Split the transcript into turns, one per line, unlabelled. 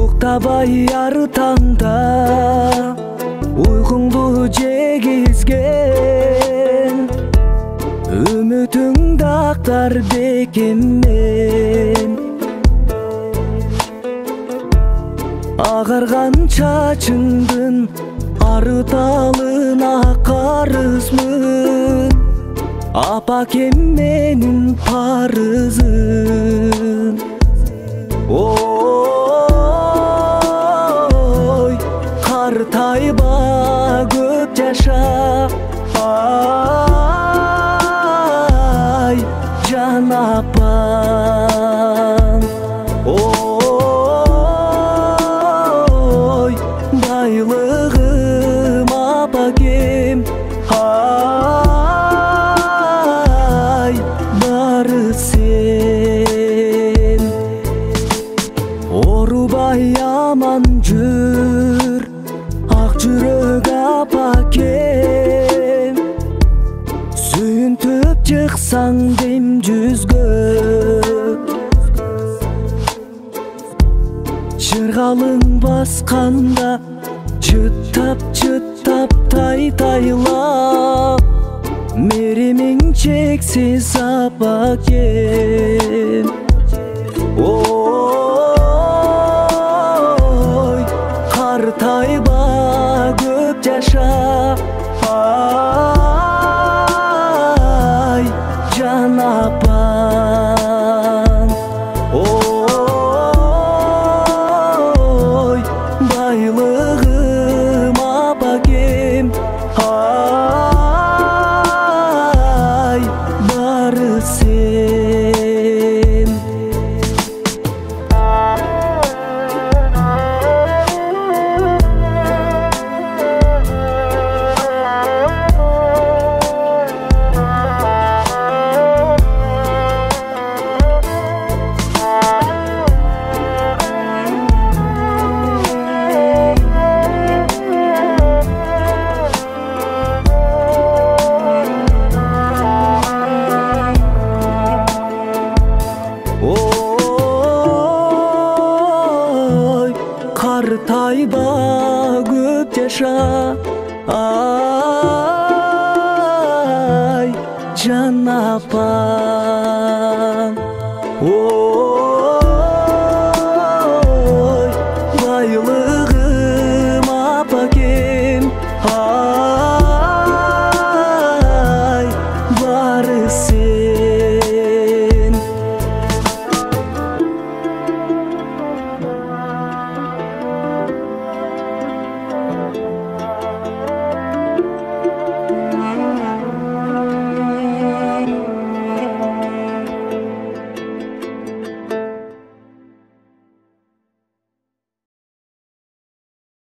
Уктабай ар таңда уйкуңду жегизген, үмүтүң дактар бекеммен. Агарган чачыңдын арыталына карызмын, апакем менин парызым. Ой, картайба көп жаша, ай жан апам. Ой, байлыгым апакем, ай бары сен. Орубай аман жүр, ак жүрөк апакем, сүйүнтүп чыксаң дем жүзгө. Жыргалың басканда чыттап тай-тайлап, меремиң чексиз апакем. Ой, картайба көп жаша, ай жан апам. Ой, байлыгым апакем, ай бары сен. Ой, картайба көп жаша, ай жан апам.